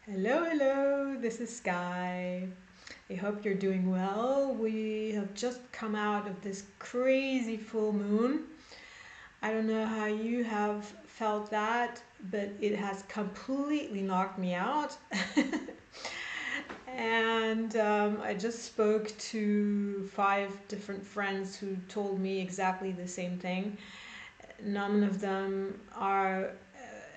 Hello, hello, this is Sky. I hope you're doing well. We have just come out of this crazy full moon. I don't know how you have felt that, but it has completely knocked me out. And I just spoke to five different friends who told me exactly the same thing. None of them are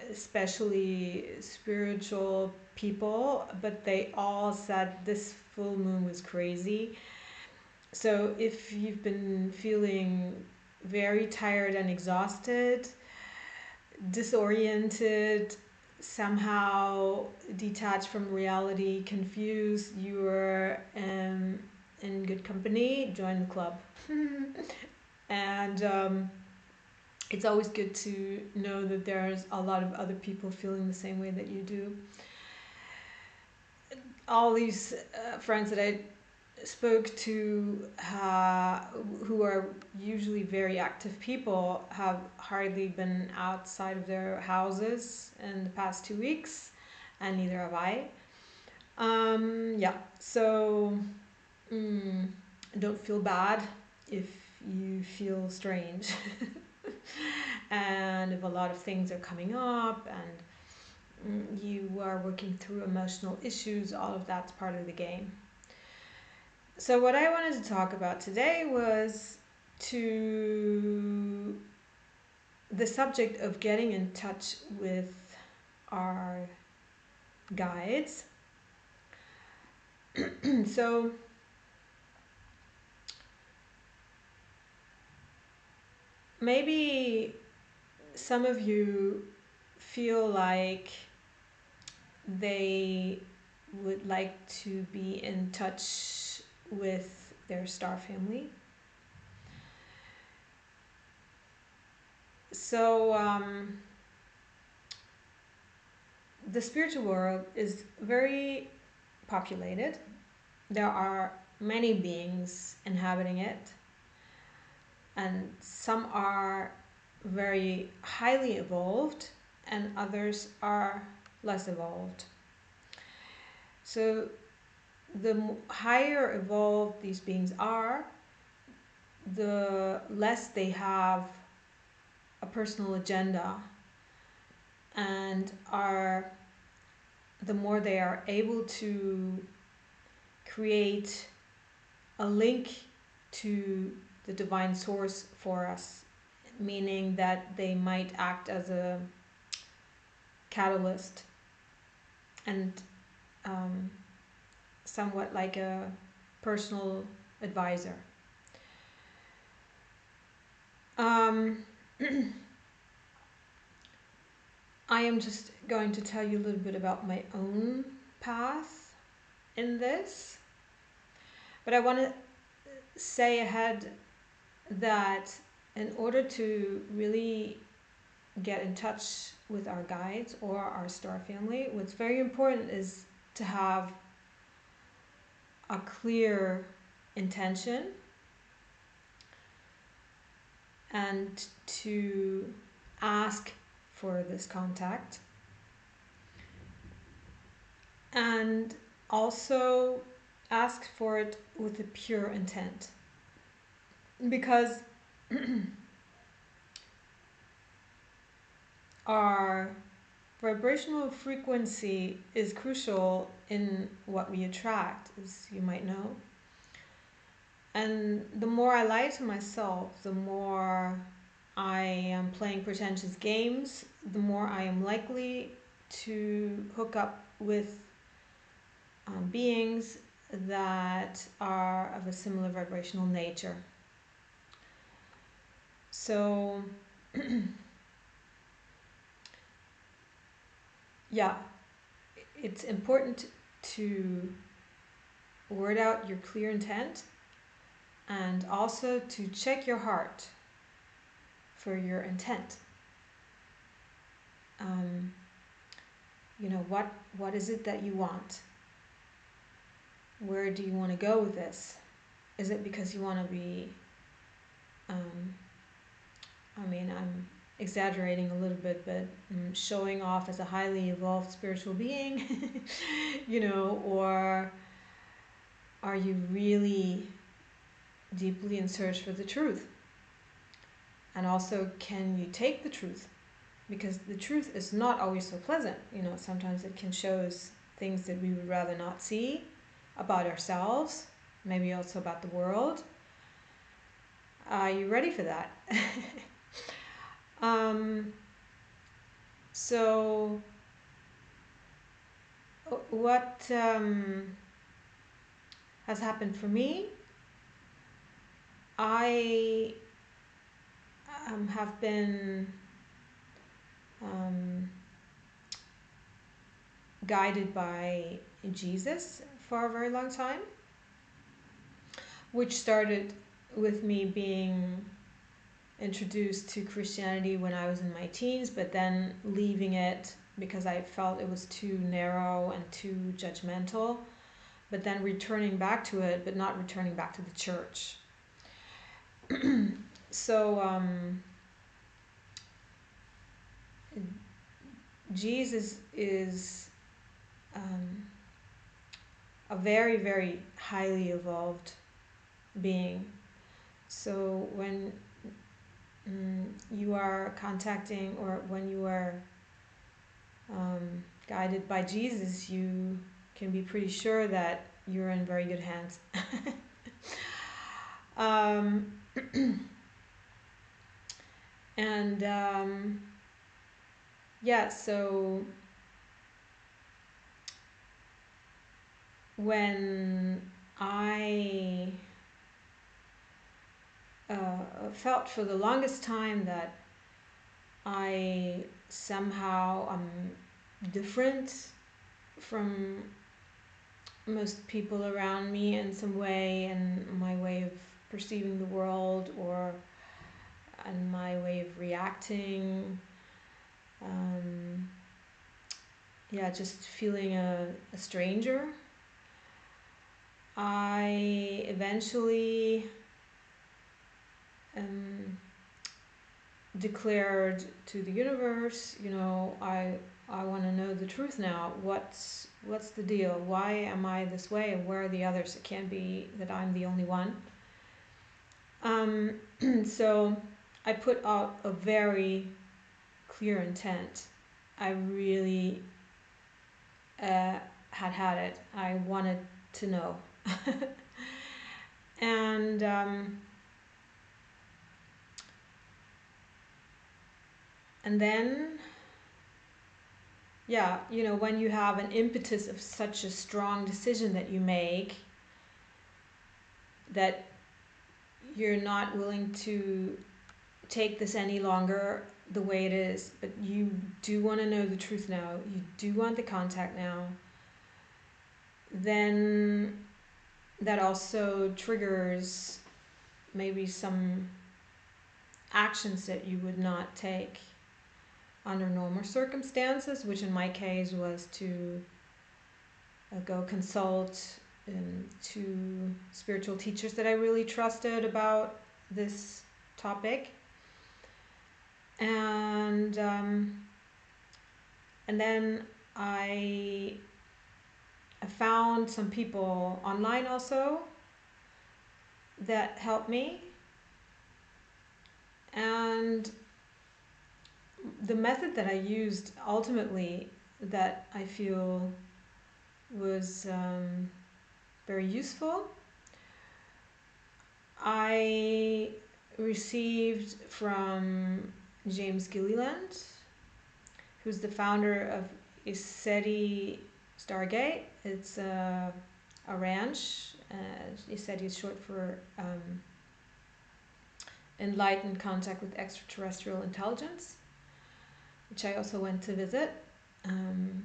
especially spiritual people, but they all said this full moon was crazy. So if you've been feeling very tired and exhausted, disoriented, somehow detached from reality, confused, you're in good company, join the club. And it's always good to know that there's a lot of other people feeling the same way that you do. All these friends that I spoke to, who are usually very active people, have hardly been outside of their houses in the past 2 weeks, and neither have I. Yeah, so mm, don't feel bad if you feel strange. And if a lot of things are coming up and you are working through emotional issues, all of that's part of the game. So, what I wanted to talk about today was to the subject of getting in touch with our guides. So, maybe some of you feel like they would like to be in touch with their star family. So, the spiritual world is very populated. There are many beings inhabiting it, and some are very highly evolved, and others are less evolved. So, the higher evolved these beings are, the less they have a personal agenda, and are the more they are able to create a link to the divine source for us, meaning that they might act as a catalyst and um, somewhat like a personal advisor. Um, I am just going to tell you a little bit about my own path in this, but I want to say ahead that in order to really get in touch with our guides or our star family, what's very important is to have a clear intention and to ask for this contact, and also ask for it with a pure intent, because our vibrational frequency is crucial in what we attract, as you might know. And the more I lie to myself, the more I am playing pretentious games, the more I am likely to hook up with beings that are of a similar vibrational nature. So, yeah, it's important to word out your clear intent, and also to check your heart for your intent. Um, what is it that you want? Where do you want to go with this? Is it because you want to be? Um, I mean, I'm exaggerating a little bit, but showing off as a highly evolved spiritual being, or are you really deeply in search for the truth? And also, can you take the truth? Because the truth is not always so pleasant. Sometimes it can show us things that we would rather not see about ourselves, maybe also about the world. Are you ready for that? So, what has happened for me? I have been guided by Jesus for a very long time, which started with me being introduced to Christianity when I was in my teens, but then leaving it because I felt it was too narrow and too judgmental, but then returning back to it, but not returning back to the church. So Jesus is a very, very highly evolved being. So when you are contacting, or when you are guided by Jesus, you can be pretty sure that you're in very good hands. And so when I felt for the longest time that I somehow am different from most people around me in some way, and my way of perceiving the world, or and my way of reacting, just feeling a stranger, I eventually declared to the universe, I want to know the truth now. What's the deal? Why am I this way? And where are the others? It can't be that I'm the only one. So I put out a very clear intent. I really had it. I wanted to know. And then, when you have an impetus of such a strong decision that you make, that you're not willing to take this any longer the way it is, but you do want to know the truth now, you do want the contact now, then that also triggers maybe some actions that you would not take under normal circumstances, which in my case was to go consult two spiritual teachers that I really trusted about this topic. And then I found some people online also that helped me. And the method that I used ultimately, that I feel was very useful, I received from James Gilliland, who's the founder of Iseti Stargate. It's a ranch. Iseti is short for Enlightened Contact with Extraterrestrial Intelligence, which I also went to visit. And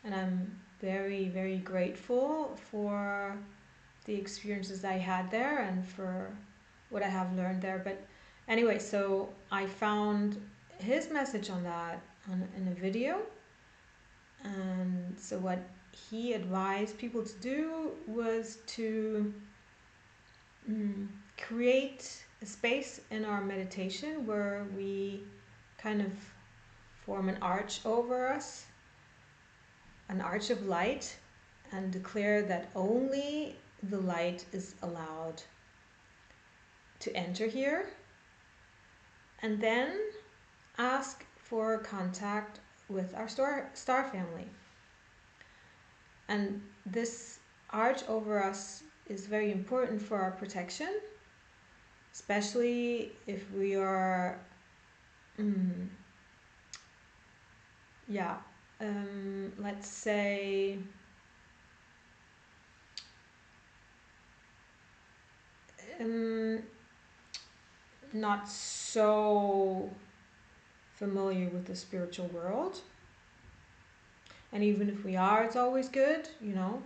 I'm very, very grateful for the experiences I had there and for what I have learned there. But anyway, so I found his message on that in a video. And so what he advised people to do was to create a space in our meditation where we kind of form an arch over us, an arch of light, and declare that only the light is allowed to enter here, and then ask for contact with our star family. And this arch over us is very important for our protection, especially if we are, yeah, let's say, not so familiar with the spiritual world. And even if we are, it's always good, you know.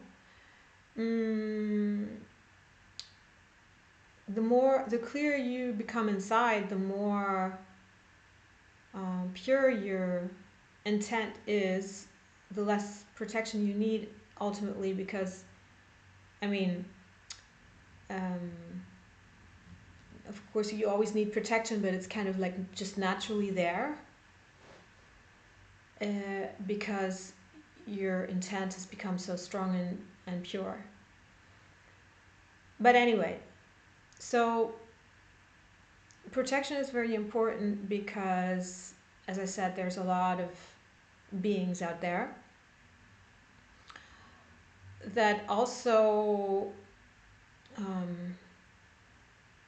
The clearer you become inside, the more pure your intent is, the less protection you need ultimately, because, I mean, of course you always need protection, but it's kind of like just naturally there, because your intent has become so strong and pure. But anyway, so protection is very important because, as I said, there's a lot of beings out there that also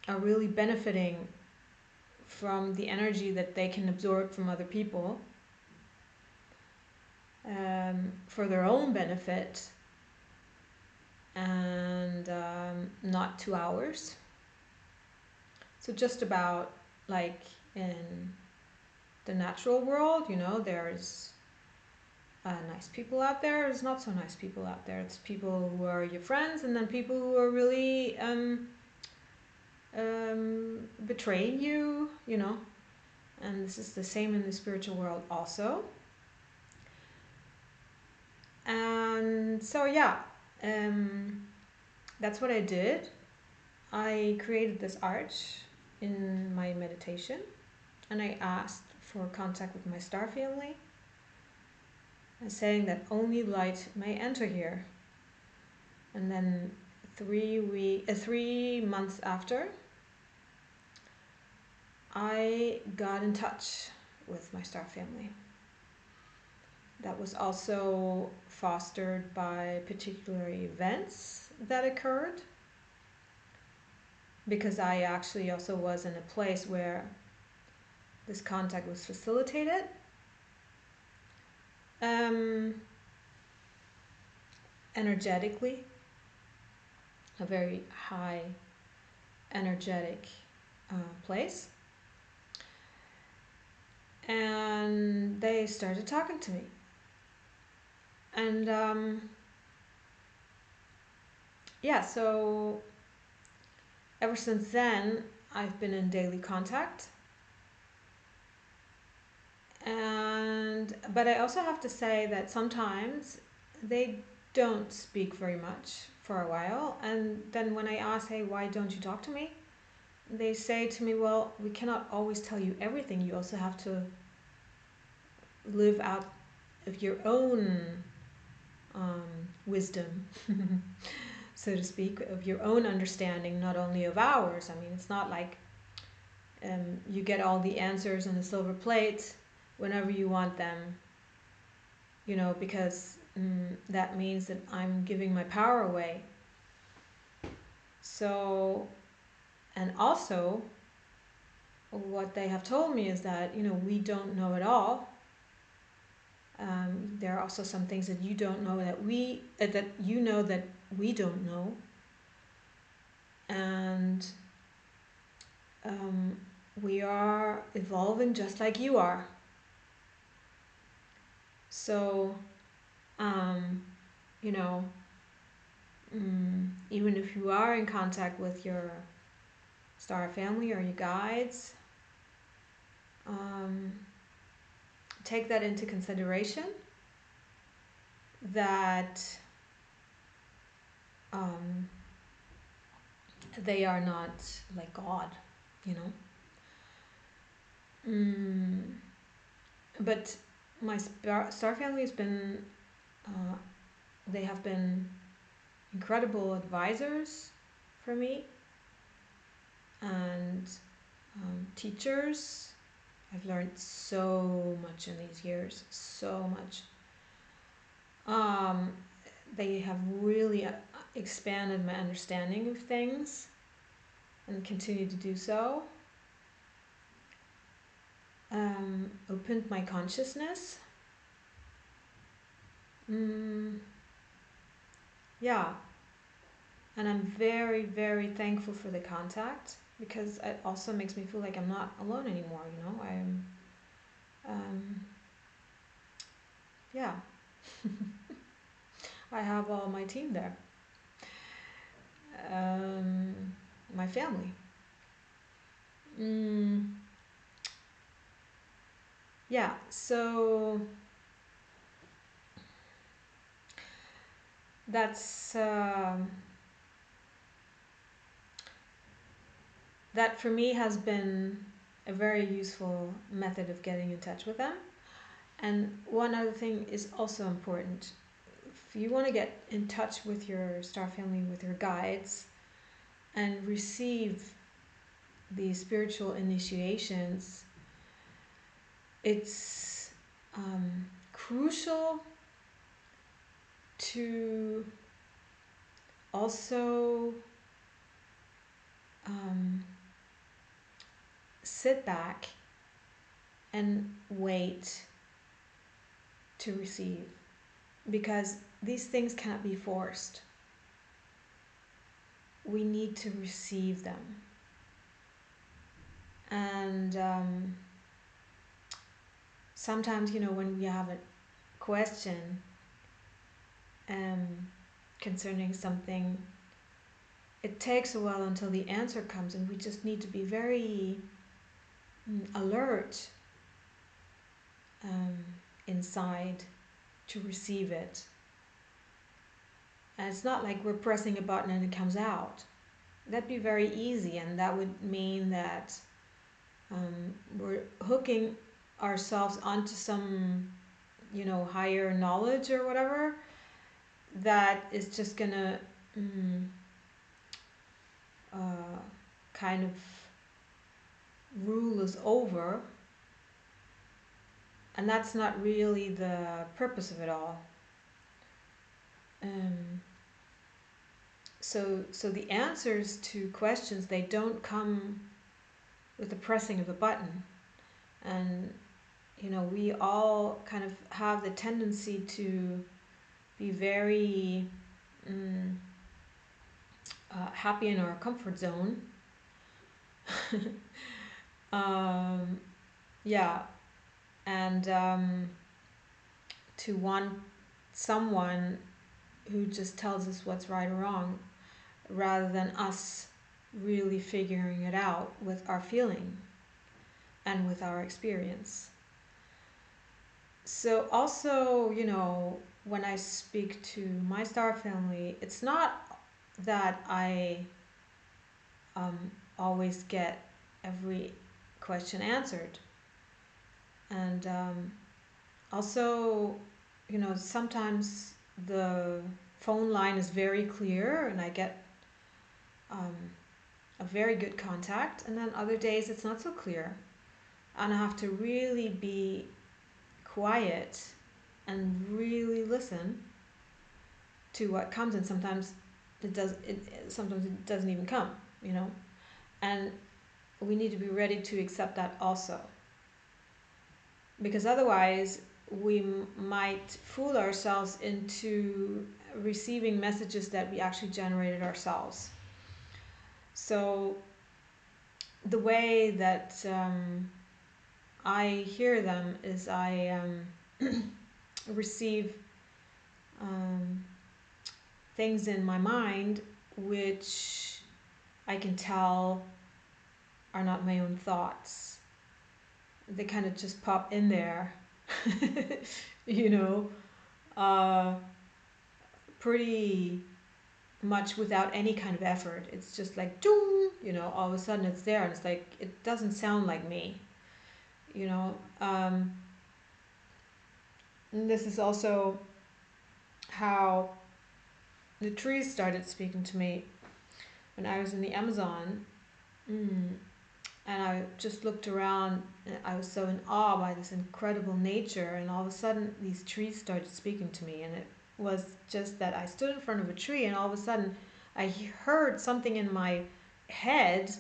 are really benefiting from the energy that they can absorb from other people, for their own benefit, and not to ours. So just about like in the natural world, you know, there's nice people out there, there's not so nice people out there. It's people who are your friends, and then people who are really betraying you, you know. And this is the same in the spiritual world also. And so yeah, that's what I did. I created this arch in my meditation, and I asked for contact with my star family, and saying that only light may enter here. And then 3 months after, I got in touch with my star family. That was also fostered by particular events that occurred, because I actually also was in a place where this contact was facilitated. Energetically, a very high energetic place. And they started talking to me. And yeah, so ever since then, I've been in daily contact. But I also have to say that sometimes they don't speak very much for a while, and then when I ask, hey, why don't you talk to me? They say to me, well, we cannot always tell you everything. You also have to live out of your own wisdom, so to speak, of your own understanding, not only of ours. I mean, it's not like you get all the answers on a silver plate whenever you want them, you know, because that means that I'm giving my power away. So, and also, what they have told me is that, you know, we don't know it all. There are also some things that you don't know that that you know that we don't know. And we are evolving just like you are. So, you know, even if you are in contact with your star family or your guides, take that into consideration, that they are not like God, you know. But my star family has been, uh, they have been incredible advisors for me, and teachers. I've learned so much in these years, so much. Um, they have really expanded my understanding of things and continue to do so. Opened my consciousness. Mm, yeah, and I'm very, very thankful for the contact because it also makes me feel like I'm not alone anymore. Um, yeah, I have all my team there, um, my family. Mm, yeah, so that's that for me has been a very useful method of getting in touch with them. And one other thing is also important. If you want to get in touch with your star family, with your guides, and receive these spiritual initiations, it's crucial to also um, sit back and wait to receive, because these things cannot be forced. We need to receive them. And sometimes, when we have a question um, concerning something, it takes a while until the answer comes, and we just need to be very alert um, inside to receive it. And it's not like we're pressing a button and it comes out. That'd be very easy, and that would mean that we're hooking ourselves onto some, higher knowledge or whatever that is just gonna mm, uh, kind of rule us over, and that's not really the purpose of it all. Um, so the answers to questions, they don't come with the pressing of a button, and we all kind of have the tendency to be very mm, happy in our comfort zone. um, yeah, and to want someone who just tells us what's right or wrong, rather than us really figuring it out with our feeling and with our experience. So also, when I speak to my star family, it's not that I always get every question answered. And also, sometimes the phone line is very clear and I get um, a very good contact, and then other days it's not so clear. And I have to really be quiet and really listen to what comes, and sometimes sometimes it doesn't even come, and we need to be ready to accept that also, because otherwise we might fool ourselves into receiving messages that we actually generated ourselves. So the way that I hear them is I receive um, things in my mind which I can tell are not my own thoughts. They kind of just pop in there, you know, uh, pretty much without any kind of effort. It's just like, doom, all of a sudden it's there, and it's like, it doesn't sound like me, you know. And this is also how the trees started speaking to me when I was in the Amazon. Mm. And I just looked around and I was so in awe by this incredible nature, and all of a sudden these trees started speaking to me, and it was just that I stood in front of a tree and all of a sudden I heard something in my head,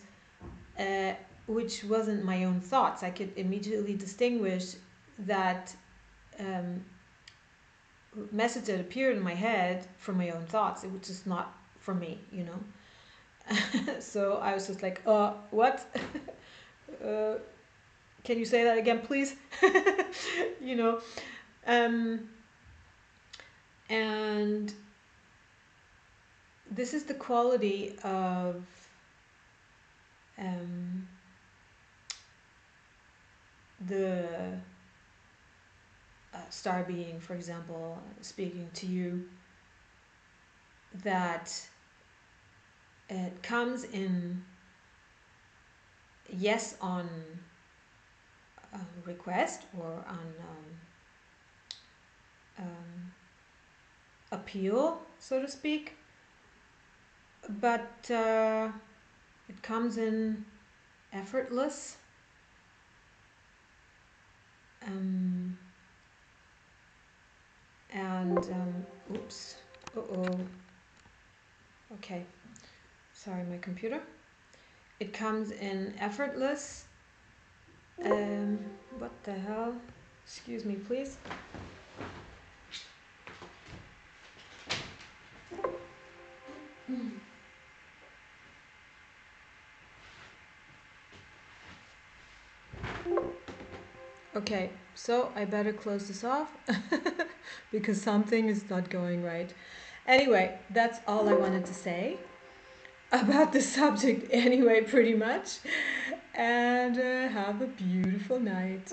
uh, which wasn't my own thoughts. I could immediately distinguish that um, message that appeared in my head from my own thoughts. It was just not for me, you know. So I was just like, what? uh, can you say that again, please? You know, um, and this is the quality of um, the star being, for example, speaking to you, that it comes in yes on request or on appeal, so to speak, but it comes in effortless. Um, and oops, uh-oh, okay, sorry, my computer. It comes in effortless. Um, what the hell? Excuse me, please. Okay, so I better close this off because something is not going right. Anyway, that's all I wanted to say about the subject, anyway, pretty much. And have a beautiful night.